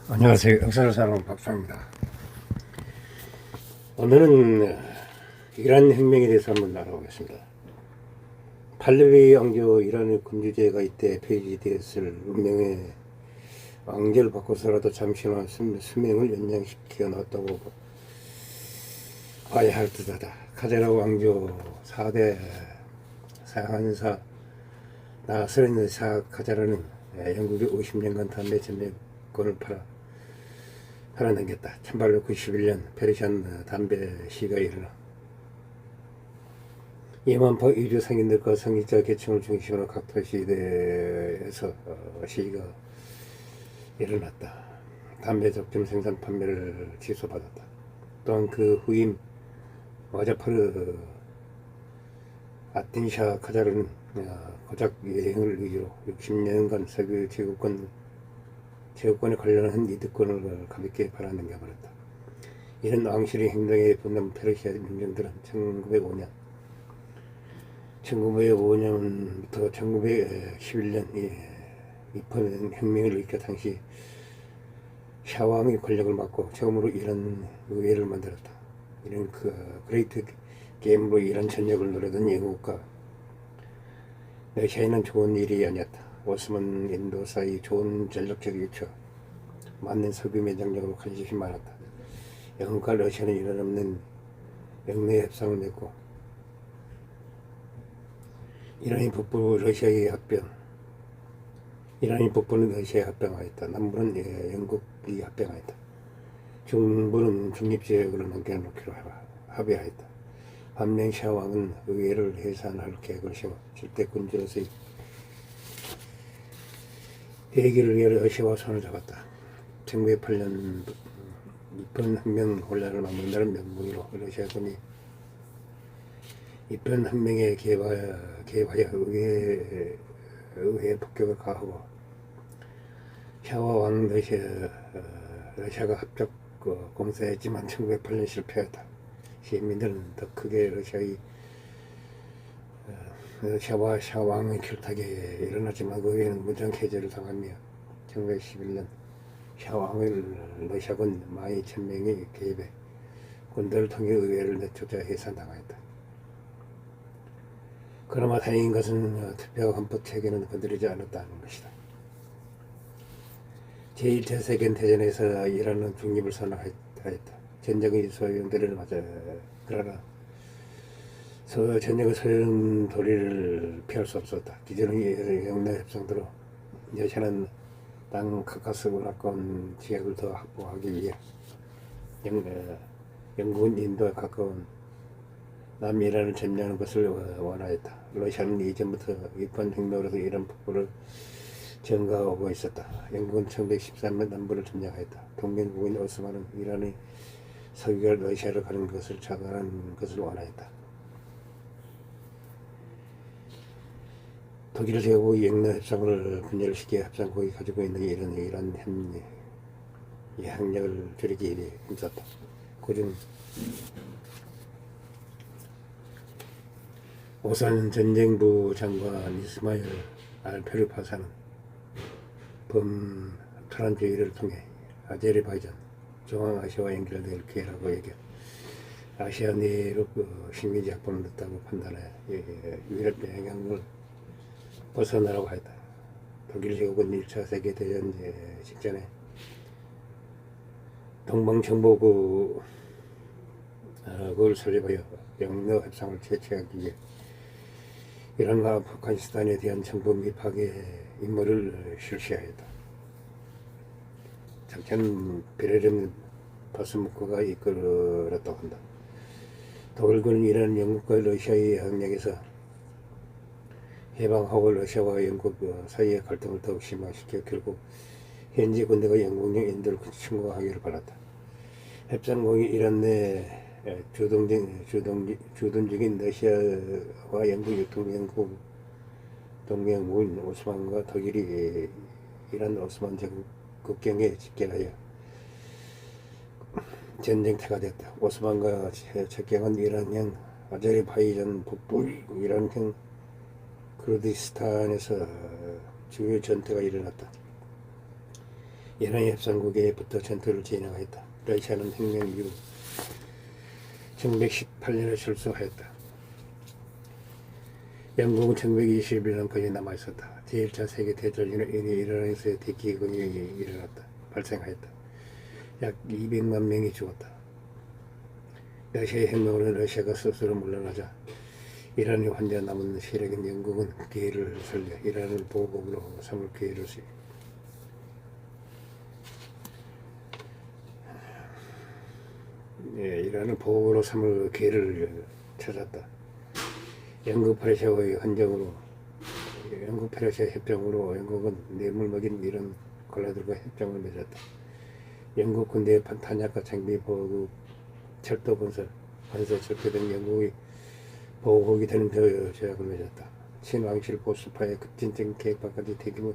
안녕하세요. 역사를 사는 박사입니다. 오늘은 이란 혁명에 대해서 한번 알아보겠습니다. 팔레비 왕조 이란의 군주제가 이때 폐지되었을 운명의 왕조를 바꿔서라도 잠시만 수명을 연장시켜 놨다고 봐야 할 듯하다. 카자라 왕조 4대 사한사 나스레니 사 카자라는 영국의 50년간 담배 전매권을 팔아넘겼다. 1891년 페르시안 담배 시가 일어나 2만포 이주 상인들과 성직자 계층을 중심으로 각 도시에서 시위가 일어났다. 담배 적점 생산 판매를 취소받았다. 또한 그 후임 와자파르 아틴샤 카자르는 고작 여행을 위주로 60년간 석유 제국권에 관련한 이득권을 가볍게 팔아넘겨버렸다. 이런 왕실의 행동에 분노한 페르시아 민중들은 1905년부터 1911년 이번 혁명을 일으켜 당시 샤왕의 권력을 막고 처음으로 이란 의회를 만들었다. 이런 그레이트 게임으로 이란 전역을 노리던 영국과 러시아에는 좋은 일이 아니었다. 오스만 인도 사이 좋은 전략적 위치와 맞는 석유 매장력으로 관심이 많았다. 영국과 러시아는 이란 없는 영내 협상을 맺고 이란이 북부는 러시아에 합병하였다. 남부는 영국이 합병하였다. 중부는 중립지역으로 남겨놓기로 합의하였다. 반면 샤왕은 의회를 해산할 계획을 세워 절대군주로서의 회기를 위해 러시아와 손을 잡았다. 1908년 이편 혁명 혼란을 막는다는 명분으로 러시아군이 이편 혁명에 개입하여 의회 폭격을 가하고 샤와 왕 러시아가 합작 공세했지만 1908년 실패했다. 시민들은 더 크게 러시아와 샤왕의 결탁이 일어났지만 그 의회는 무장해제를 당하며 1911년 샤왕을 러시아군 12,000명이 개입해 군대를 통해 의회를 내쫓아 해산당하였다. 그나마 다행인 것은 투표 헌법 체계는 건드리지 않았다는 것이다. 제1차 세계대전에서 이란은 중립을 선언하였다. 전쟁의 소용돌이를 맞아. 그러나 전쟁의 소용돌이를 피할 수 없었다. 기존의 영내협상대로 러시아는 땅 카카스고 가까운 지역을 더 확보하기 위해 영국은 인도에 가까운 남이란을 점령하는 것을 원하였다. 러시아는 이전부터 이번 혁명으로서 이란 북부를 전가하고 있었다. 영국은 1913년 남부를 점령하였다. 동맹국인 오스만은 이란의 석유가 러시아로 가는 것을 차단하는 것을 원하였다. 독일 제국의 영내 협상을 분열시켜 협상국이 가지고 있는 이란 학력을 줄이기 위해 힘썼다. 그중 오산 전쟁부 장관 이스마일 알페르파사는 범토란주의를 통해 아제르바이잔, 중앙아시아와 연결될 기회라고 얘기해 아시아 내로 식민지 확보를 넣었다고 판단해 유럽 영향을 벗어나라고 했다. 독일 제국은 1차 세계대전 직전에 동방정보국을 설립하여 영내 협상을 채취하기 위해 이란과 아프가니스탄에 대한 정보 밀파계 임무를 실시하였다. 작전 베르린 바스무크가 이끌었다고 한다. 독일군은 이란, 영국과 러시아의 협력에서 해방하고 러시아와 영국 사이의 갈등을 더욱 심화시켜 결국 현지 군대가 영국령 인도를 침공하기를 바랐다. 협상국이 이란 내 주둔적인 러시아와 영국 유통연국 동맹국인 오스만과 독일이 이란 오스만 제국 국경에 집결하여 전쟁터가 됐다. 오스만과 접경한 이란형 아제르바이잔 북부 이란형 쿠르디스탄에서 주요 전투가 일어났다. 이란 협상국에부터 전투를 진행하였다. 러시아는 혁명 이후 1918년에 출소하였다. 영국은 1921년까지 남아있었다. 제1차 세계대전으로 인해 이란에서 대기근이 발생하였다. 약 200만 명이 죽었다. 러시아의 혁명으로 러시아가 스스로 물러나자 이란이 혼자 남은 세력인 영국은 기회를 살려 이란을 보복으로 삼을 기회를 이란을 보복으로 삼을 기회를 찾았다. 영국 페르시아의 헌정으로 영국 페르시아 협정으로 영국은 뇌물 먹인 이란 군라들과 협정을 맺었다. 영국 군대의 탄약과 장비 보급, 철도 건설 철도된 영국의 보호국이 되는 조약을 맺었다. 친왕실 보수파의 급진적 계획과까지 대규모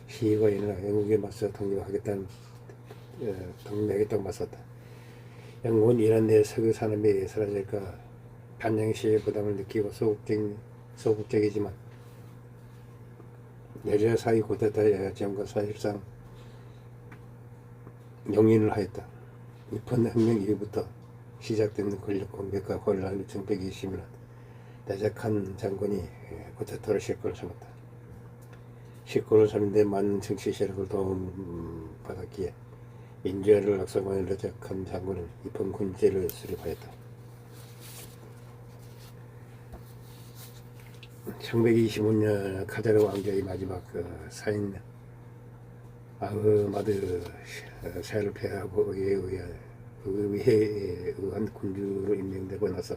시위가 일어나 영국에 맞서 독립하겠다고 맞섰다. 영국은 이란 내 석유 산업이 사라질까 반영 시의 부담을 느끼고 소극적이지만 여자 사이 고대타의 지원과 사실상 용인을 하였다. 일본 혁명 이후부터 시작된 권력 공백과 혼란을 1920년 내작한 장군이 고대타를 실권을 삼았다. 실권을 삼는데 많은 정치 세력을 도움받았기에 민주화를 악성화에 내작한 장군은 입헌 군제를 수립하였다. 1925년 카자르 왕조의 마지막 사인 아흐마드 샤를 폐하고 의회에 의한 군주로 임명되고 나서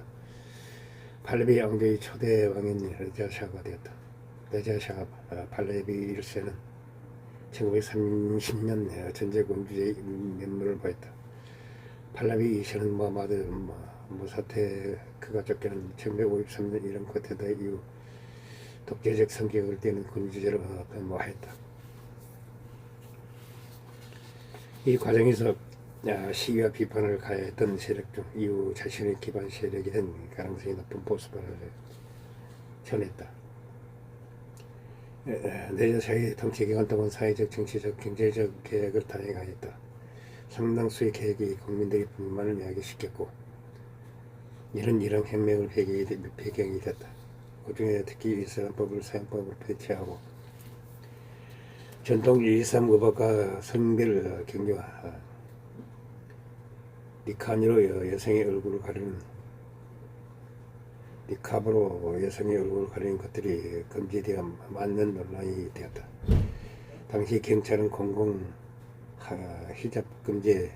팔레비 왕조의 초대 왕인 레자샤가 되었다. 레자샤 팔레비 1세는 1930년 전제 공주의 면모를 보였다. 팔레비 2세는 무하마드 무사테 그가 쫓겨난 1953년 이란 쿠데타 이후 독재적 성격을 띠는 군주제로 변모하였다. 이 과정에서 시위와 비판을 가해했던 세력 중 이후 자신의 기반 세력이 된 가능성이 높은 보수파를 전했다. 내자샤의 통치기간 동안 사회적, 정치적, 경제적 계획을 단행하였다. 상당수의 계획이 국민들의 불만을 야기시켰고 이런 혁명을 배경이 됐다. 그 중에 특히 이슬람법을 사형법을 폐지하고 전통 이슬람 의법과 성별 경계와 니칸으로 여성의 얼굴을 가리는 니캅으로 여성의 얼굴을 가리는 것들이 금지되어 맞는 논란이 되었다. 당시 경찰은 공공 히잡 금지에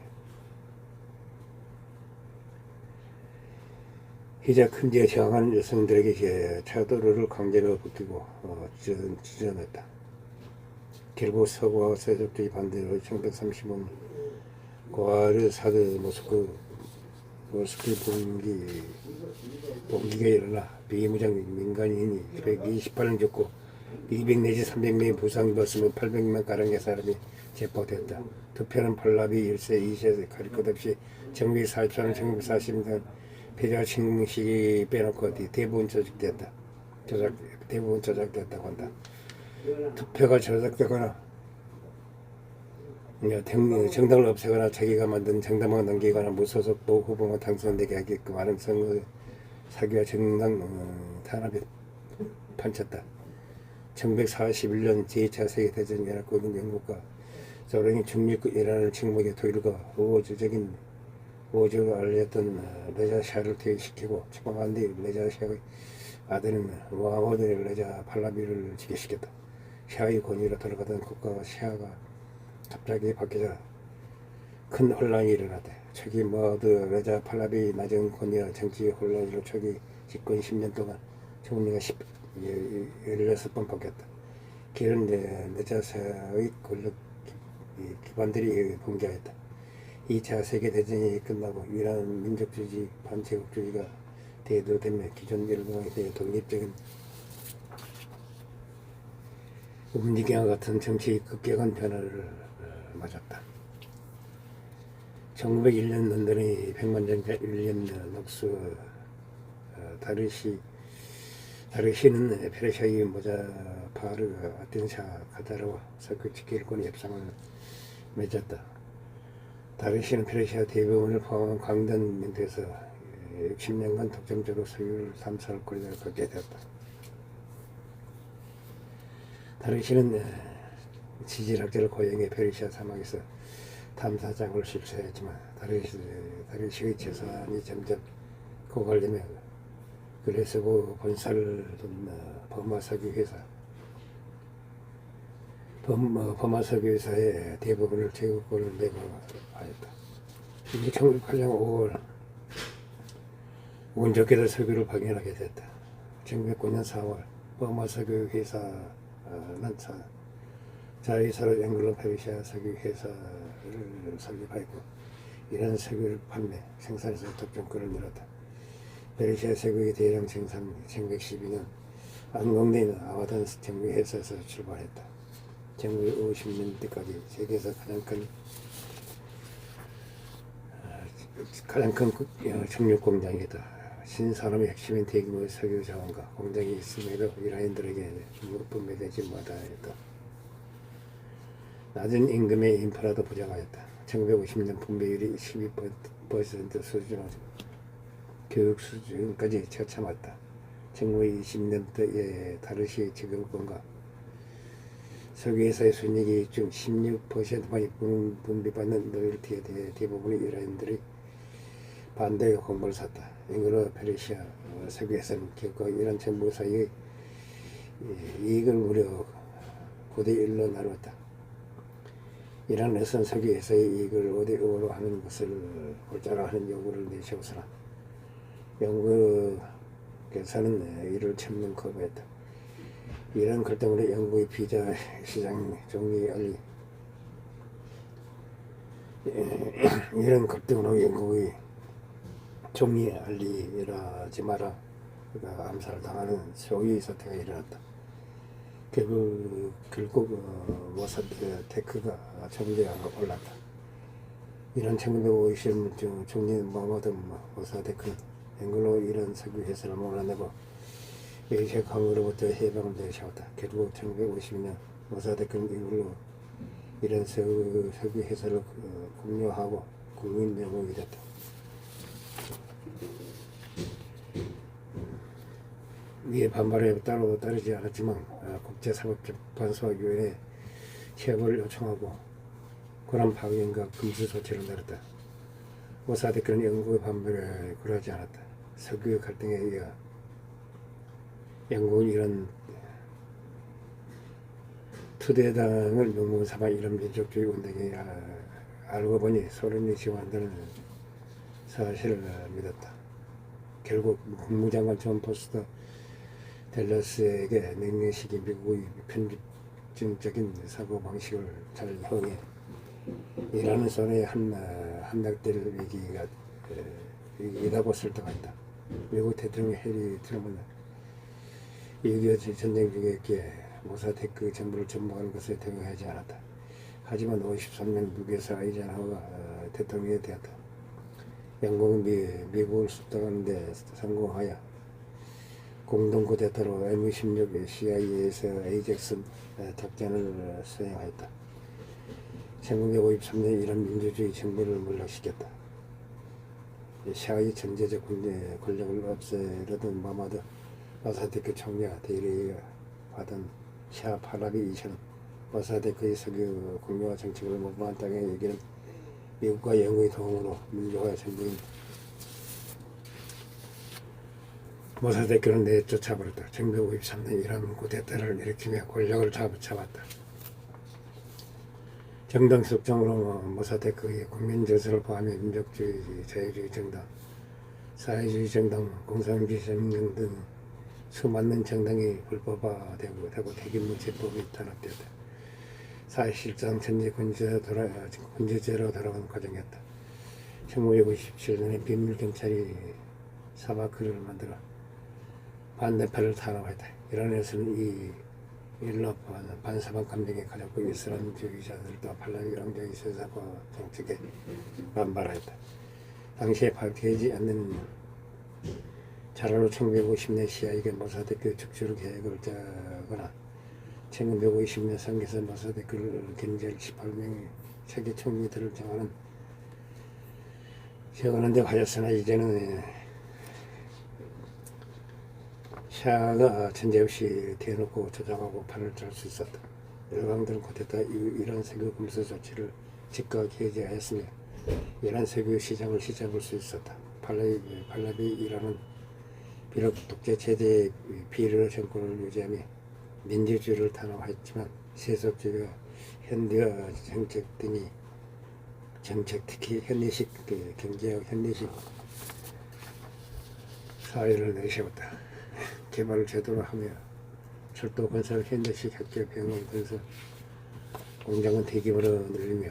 저항하는 여성들에게 차도를 강제로 벗기고 지정했다. 결국 서구와 세속주의 반대로 1935년 고아르 사드 모스크 봉기가 일어나 비무장 민간인이 128명 죽고 200 내지 300명의 부상 입었으면 800명가량의 사람이 체포됐다. 투표는 팔라비 1세, 2세 가릴 것 없이 1944년, 1940년 패자 칭식이 빼놓고 대부분 조작됐다고 한다. 투표가 조작되거나 정당을 없애거나 자기가 만든 정당만 넘기거나 무소속 후보만 당선되게 하게끔 하는 선거 사기와 정당 탄압에 판쳤다. 1941년 제2차 세계대전 연합국인 영국과 소련이 중립국 이란을 침공해 독일과 우호적을 알렸던 레자샤를 퇴위시키고 추방한 뒤 레자샤의 아들은 무하마드 레자 팔라비를 즉위시켰다. 샤의 권위로 돌아가던 국가가 샤가 갑자기 바뀌자 큰 혼란이 일어났다. 초기 무하마드 레자 팔라비 낮은 권위와 정치 혼란으로 초기 집권 10년 동안 총리가 16번 바뀌었다. 길은 레자샤의 권력 기반들이 붕괴하였다. 2차 세계대전이 끝나고 이란 민족주의, 반제국주의가 대두되며 기존 일본에 대해 독립적인 움직임과 같은 정치 급격한 변화를 맞았다. 1901년 런던의 백만장자 윌리엄 녹스 다르시는 페르시아의 모자파르 아텐샤 카타르와 석유치기 일권 협상을 맺었다. 다르시는 페르시아 대부분을 포함한 광단 민족에서 60년간 독점적으로 소유를 삼사할 권리를 갖게 되었다. 다르시는 지질학자를 고용해 페르시아 사막에서 탐사 작업을 실시했지만 다르시의 재산이 점점 고갈되며 그래서 그 본사를 둔 버마 석유 회사의 대부분을 제국권을 매각하였다. 1908년 5월 운 좋게도 석유를 발견하게 됐다. 1909년 4월 버마 석유 회사는 자회사로 앵글로 페르시아 석유 회사를 설립하였고 이런 석유를 판매, 생산에서 독점권을 늘었다. 페르시아 석유의 대량 생산 1912년 안공대 있는 아와단 정부 회사에서 출발했다. 1950년대까지 세계에서 가장 큰 정육 공장이다. 신산업의 핵심인 대규모의 석유 자원과 공장이 있음에도 이라인들에게 분배되지 못하였다. 낮은 임금의 인프라도 부족하였다. 1950년 분배율이 12% 수준으로 교육 수준까지 처참했다. 1920년대에 다르시 지급권과 석유회사의 순이익 중 16%만이 분배받는 로열티에 대해 대부분의 이라인들이 반대 공보를 샀다. 앵글로 페르시아 석유회사는 결국 이란 정부 사이의 이익을 무려 9대1로 나누었다. 이란에서는 석유회사의 이익을 5대5로 하는 것을 골자로 하는 요구를 내세웠으나 영국에서는 이를 전면 거부했다. 이런 것 때문에 영국의 비자 시장 종이 알리 이런 것 때문에 영국의 종이 알리라지 마라 그가 암살을 당하는 소위 사태가 일어났다. 결국 모사데크가 정계가 올랐다. 이런 1950년 총리 모하마드 모사데크는 앵글로 이란 석유 회사를 몰아내고 에이시아 강으로부터 해방을 내세웠다. 결국 1950년 모사데크는 이걸로 이란 석유 회사를 공유하고 국민 명목이 됐다. 이에 반발에 따르지 않았지만 국제사법재판소위원회에 체포를 요청하고 고란 파견과 금수 조치를 내렸다. 모사데크는 영국의 반발에 굴하지 않았다. 석유 갈등에 의해 영국은 이런 투대당을 명분 삼아 이런 민족주의 운동이 알고 보니 소련이 지원한다는 사실을 믿었다. 결국 국무장관 존 포스터 델러스에게 명령시킨 미국의 편집증적인 사고방식을 잘 이용해 이라는 손에 함락될 위기이라고 설득한다. 미국 대통령 해리 트럼프는 6.25 전쟁 중에 모사데크 정부를 전복하는 것을 동의하지 않았다. 하지만 53년 미국에서 아이젠하워가 대통령이 되었다. 영국은 미국을 습득하는 데 성공하여 공동구대타로 M16 CIA에서 에이젝슨 작전을 수행하였다. 1953년 이란 민주주의 정부를 몰락시켰다. 샤의 전제적 권력을 없애려던 모하마드 모사데크 총리와 대리가 받은 샤 파라비 2세는 모사데크의 석유 공유화 정책을 모방한 땅의 얘기는 미국과 영국의 도움으로 민주화 전쟁인 모사데크는 내쫓아버렸다. 1953년 이란 쿠데타를 일으키며 권력을 잡았다. 정당 속정으로 모사데크의 국민정서를 포함해 민족주의, 자유주의 정당, 사회주의 정당, 공산주의 정당 등 수많은 정당이 불법화되고 대규모 재법이 탄압되었다. 사실상 전제 군주제로 돌아가는 과정이었다. 1957년에 비밀경찰이 사마크를 만들어 반대파를 탄압했다. 이란에서는 이 일로 반사반 감정에 가졌고 이슬람주의자들도 팔라비 왕정의 세사과 정책에 반발했다. 당시에 발표되지 않는 자료로 1950년 시아에게 모사데크 축출 계획을 짜거나 1950년 상계에서 모사데크를 견제할 18명의 세계 총리들을 정하는 데 가졌으나 이제는 샤가 전제 없이 대놓고 조작하고 판을 짤 수 있었다. 열강들은 곧에다 이란 석유 금수 조치를 즉각 해제하였으며 이란 석유 시장을 휘잡을 수 있었다. 팔레비 이란은 비록 독재 체제의 비리로 정권을 유지하며 민주주의를 탄압했지만 세속주의와 현대화 정책 특히 현대식 경제와 현대식 사회를 내세웠다. 개발을 제대로 하며 철도 건설, 현대식 학교, 병원 건설, 공장은 대규모로 늘리며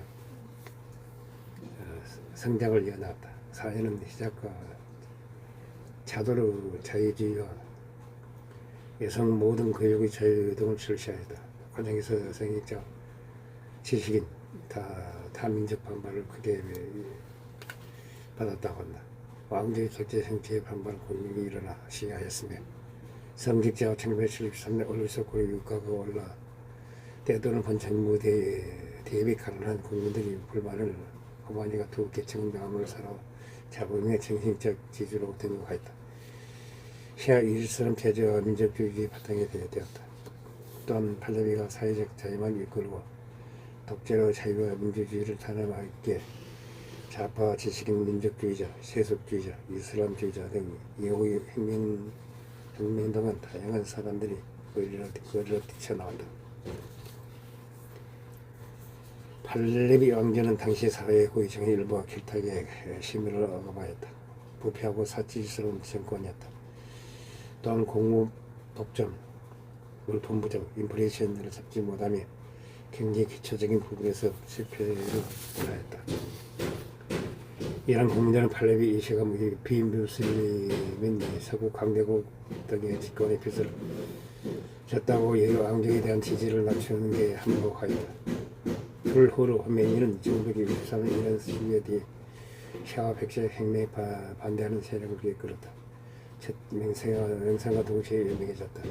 성장을 이어나갔다. 사회는 시작과 자도로 자유주의와 여성 모든 교육의 자유 등을 실시하였다. 과정에서 성직자, 지식인 다 민족 반발을 크게 받았다고 한다. 왕조의 결제 정치에 반발 공격이 일어나 시위하였으며 성직자와 1973년 올리서 고유 유가가 올라 때도는 본 정부 대비 가난한 국민들이 불만을 호마니가 두 계층 명함을 사러 자본의 정신적 지주로 등극하였다. 시아 이슬람 체제와 민족주의 바탕이 되었다. 또한 팔레비가 사회적 자유만 이끌고 독재로 자유와 민주주의를 탄압하기에 좌파 지식인 민족주의자, 세속주의자, 이슬람주의자 등 이후의 혁명당은 다양한 사람들이 거리로 뛰쳐나온다. 팔레비 왕조는 당시 사회의 고위층의 일부와 길타기에 심의를 억압하였다. 부패하고 사치스러운 정권이었다. 또한 공무 독점, 물품 부정, 인플레이션을 잡지 못하며 경제 기초적인 부분에서 실패를 하였다. 이란 국민들은 팔레비 이시가 비무슬림인 서구 강대국 등의 집권의 빚을 졌다고 여러 왕족에 대한 지지를 낮추는 게 한몫하였다. 불후로 호메니는 1923년 이란 시위에 대해 샤와 백세 혁명에 반대하는 세력을 이끌었다. 첫 명성과 동시에 유명해졌다.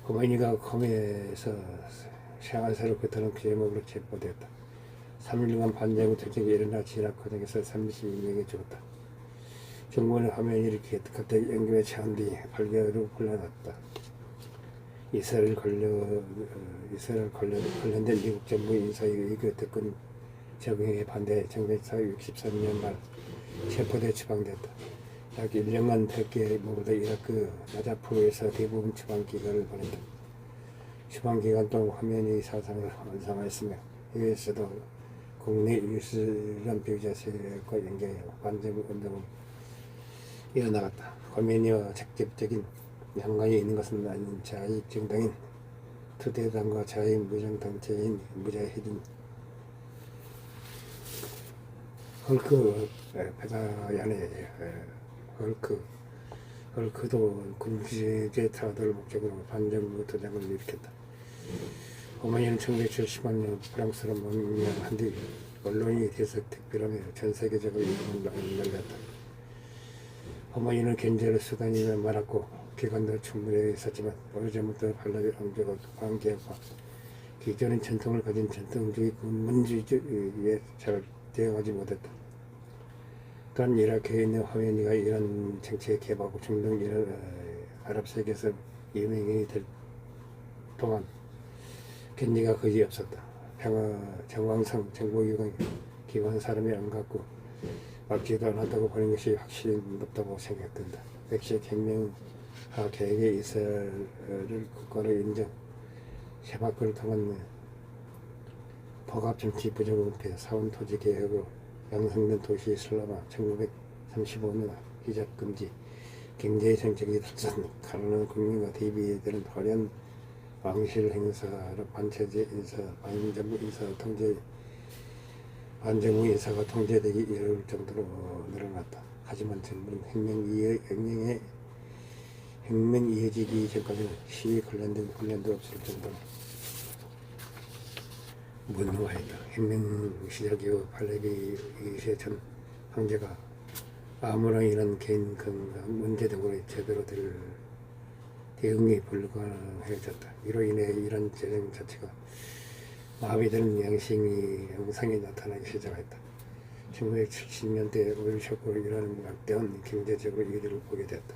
호메니가 컴에서 샤간사를 끄트는 제목으로 체포되었다. 3일간 반정부 투쟁이 일어나 진압 과정에서 32명이 죽었다. 정부는 화면이 이렇게 갑자기 연금에 처한 뒤 8개월로 불러났다. 이스라엘 관련된 미국 정부 인사의 의교 특권 적용에 반대해 1963년 말 체포돼 추방됐다. 약 1년간 100개 모두 이라크 나자프에서 대부분 추방기간을 보냈다. 추방기간 동안 화면이 사상을 완성하였으며 해외에서도 국내 이슬람 배우자 세력과 연계하여 반정부 운동을 이어나갔다. khomeini와 직접적인 연관이 있는 것은 아닌 자익 정당인 투대당과 자익 무장단체인 무자히딘 헐크 페다얀의 헐크도 군주제 타도를 목적으로 반정부 투쟁을 일으켰다. 호메니는 1970년 프랑스로 망명한 뒤 언론이 대서 특별하며 전 세계적으로 이름을 날렸다. 호메니는 견제를 수단이 많았고 기관도 충분히 있었지만 오래전부터 팔레비 왕조가 관계와 기존의 전통을 가진 전통주의 군문주의에 잘 대응하지 못했다. 또한 이라크에 있는 호메니가 이런 정치에 개입하고 중동 아랍 세계에서 유명인이 될 동안 견제가 거의 없었다. 정황상 정보기관 사람이 안 갖고 막지도 않았다고 보는 것이 확실히 높다고 생각된다. 백색 혁명화 계획에 이스라엘을 국가로 인정, 세바크를 통한 복합 정치 부정은폐, 사원 토지 개혁으로 양성된 도시 슬라마, 1935년 히잡 금지, 경제 정책이 달성, 가난한 국민과 대비되는 화려한 왕실 행사로 반체제 인사, 반정부 인사가 통제되기 이를 정도로 늘어났다. 하지만 정부는 혁명 이어지기 전까지는 시위 관련된 훈련도 없을 정도로 무능하였다. 혁명 시작 이후 팔레비 2세 전 황제가 아무런 이런 개인 문제 등으로 제대로 될 대응이 불가능해졌다. 이로 인해 이란 재정 자체가 마비되는 양상이 나타나기 시작했다. 1970년대 오일 쇼크로 일어나는 막대한 경제적으로 이익을 보게 되었다.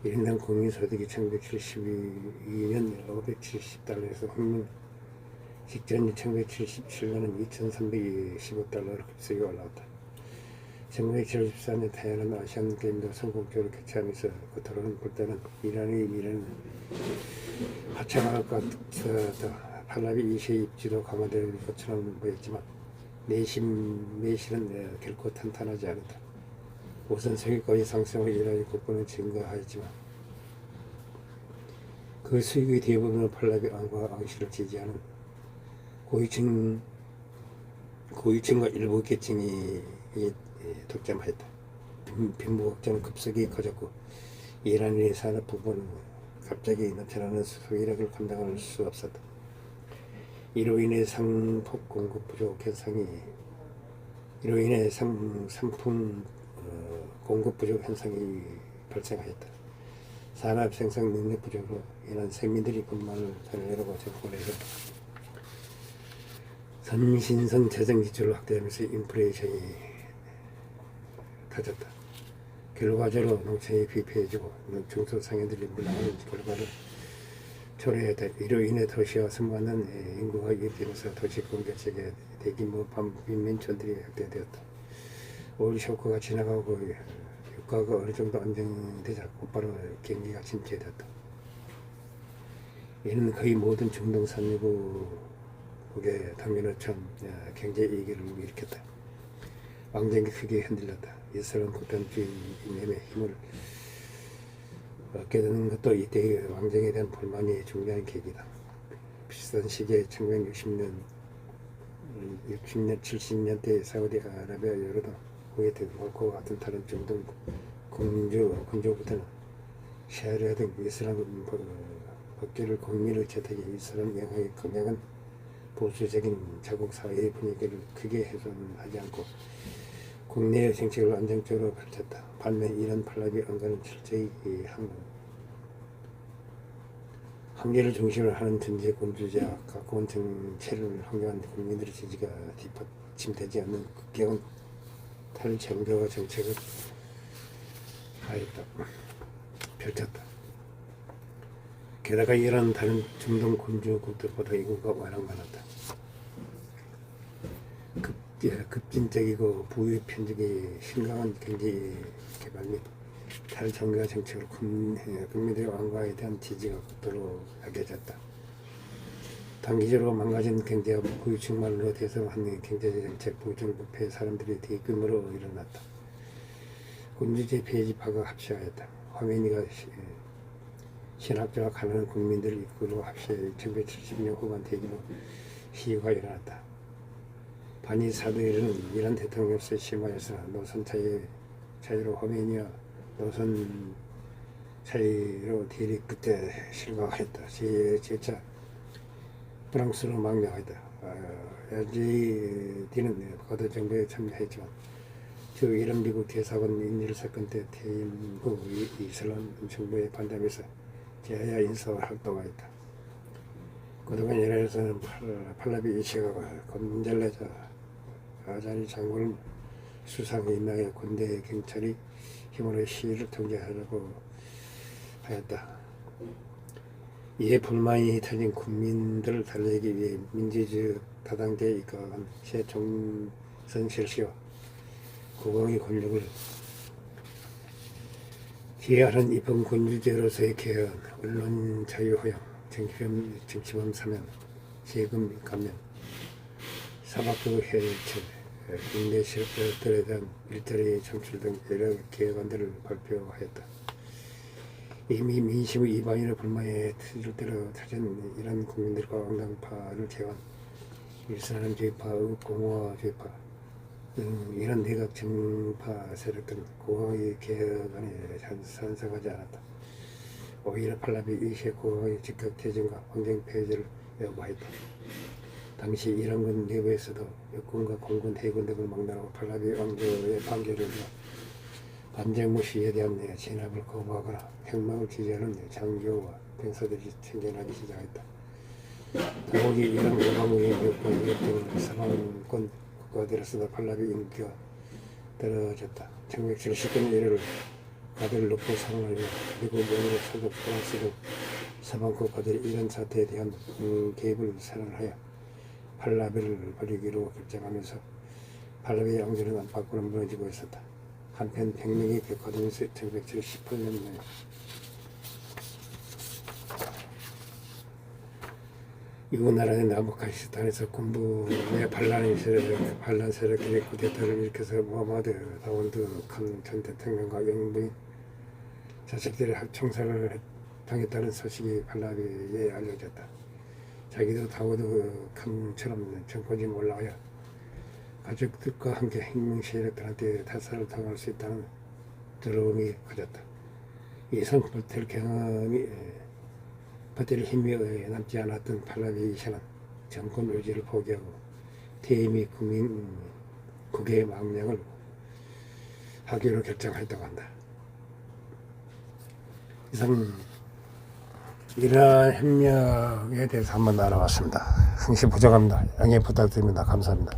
1년 국민소득이 1972년 570달러에서 혁명 직전인 1977년은 2325달러로 급속히 올라왔다. 1974년 태어난 아시안 게임도 성공적으로 개최하면서 겉으로는 볼 때는 이란의 미래는 화창할 것 같았다. 팔라비 2세의 입지도 강화될 것처럼 보였지만 내실은 결코 탄탄하지 않았다. 우선 세계까지 상승을 이란이 국부는 증가하였지만 그 수익의 대부분은 팔라비 왕과 왕실을 지지하는 고위층과 일부 계층이 독점하였다. 빈부 걱정은 급속히 커졌고 이란의 산업 부분은 갑자기 나타나는 소비력을 감당할 수 없었다. 이로 인해 상품 공급 부족 현상이 발생하였다. 산업 생산 능력 부족으로 인한 서민들이 불만을 드러내려고 정권을 해줬다. 선신성 재정 지출을 확대하면서 인플레이션이 터졌다. 결과적으로 농촌이 비폐해지고 중소상인들이 물러가는 결과를 초래했다. 이로 인해 도시와 수많은 인구가 유입되면서 도시 공격적인 대규모 빈민촌들이 확대되었다. 오일 쇼크가 지나가고 유가가 어느 정도 안정되자 곧바로 경기가 침체되었다. 이는 거의 모든 중동 산유국의 당면처럼 경제 위기를 일으켰다. 왕정이 크게 흔들렸다. 이스라엘 극단주의 이념의 힘을 얻게 되는 것도 이때의 왕정에 대한 불만이 중요한 계기다. 비슷한 시기에 1960년, 70년대 사우디아라비아, 요르단, 쿠웨이트, 모로코와 같은 다른 중동 군주부터는 샤리아 등 이슬람 법규를 국민의 채택에 이슬람 영향이 강력한 보수적인 자국 사회의 분위기를 크게 훼손하지 않고 국내의 정책을 안정적으로 펼쳤다. 반면 이란 팔라비 왕가는 철저히 한계를 중심으로 하는 전제 군주제와 가까운 정체를 확립한 국민들의 지지가 뒷받침되지 않는 극경한 탈정교화 정책을 펼쳤다. 게다가 이란 다른 중동 군주국들보다 인구가 워낙 많았다. 급진적이고 부유 편적이 심각한 경제 개발 및 탈정교화 정책으로 국민들의 왕가에 대한 지지가 극도로 약해졌다. 단기적으로 망가진 경제와 고유층만으로 대성하는 경제정책 부정부패 사람들이 대규모로 일어났다. 군주제 폐지파가 합시하였다. 화메니가 신학자와 가난한 국민들을 이끌고 합시해 1970년 후반 대규모 시위가 일어났다. 반이 사도일은 이란 대통령으로서 심화해서 노선 차이로 화메니와 노선 차이로 대립 끝에 실망하였다. 제7차 프랑스로 망명하였다. LGD는 거대 정부에 참여했지만 주 이란 미국 대사관 인질 사건 때 퇴임 후 이슬람 정부에 반대하면서 제야 인사 활동하였다. 그동안 이란에서는 팔라비 이시가 곤잘레자 아자리 장군을 수상에 임명해 군대 경찰이 힘으로 시위를 통제하려고 하였다. 이에 불만이 터진 국민들을 달래기 위해 민주주의 다당제에 입각한 새 총선 실시와 국왕의 권력을 기하는 이번 군주제로서의 개헌, 언론 자유 허용, 정치범 사면, 세금 감면, 사법부 해체, 국내 실업자들에 대한 일자리 창출 등 여러 개헌안들을 발표하였다. 이미 민심의 이방인의 불만에 터질 대로 터진 이란 국민들과 왕당파를 제외한 이슬람주의파, 공화주의파 등 이란 내각 정파 세력들은 국왕의 개헌안에 찬성하지 않았다. 오히려 팔라비 2세 국왕의 즉각 퇴진과 왕정 폐지를 요구했다. 당시 이란군 내부에서도 육군과 공군, 해군 등을 막론하고 팔라비 왕조의 반기를 반정부 시위에 대한 진압을 거부하거나 혁명을 지지하는 장교와 병사들이 생겨나기 시작했다. 더욱이 이란 우방의 몇번 등 서방권 국가들에서도 팔라비 인기가 떨어졌다. 1970년 이래를 가들 높은 상황을 미국, 영국, 서독, 프랑스 등 서방 국가들이 이런 사태에 대한 개입을 선언하여 팔라비를 버리기로 결정하면서 팔라비의 왕조는 안팎으로 무너지고 있었다. 한편 백령이 격화되면서 1978년에 이웃 나라의 나부카시스탄에서 군부의 반란 세력들이 쿠데타를 일으켜서 무하마드 다운드 칸 전 대통령과 영부인 자식들의 총살을 당했다는 소식이 팔라비에 알려졌다. 자기도 다우드 칸처럼 정권이 올라가야 가족들과 함께 혁명 세력들한테 타살을 당할 수 있다는 두려움이 커졌다. 이상 버틸 경험이 버틸 힘이 남지 않았던 팔라비 이샤는 정권 의지를 포기하고 퇴임이 국외 망명을 하기로 결정했다고 한다. 이상 이러한 협력에 대해서 한번 알아봤습니다. 흥시 부족합니다. 양해 부탁드립니다. 감사합니다.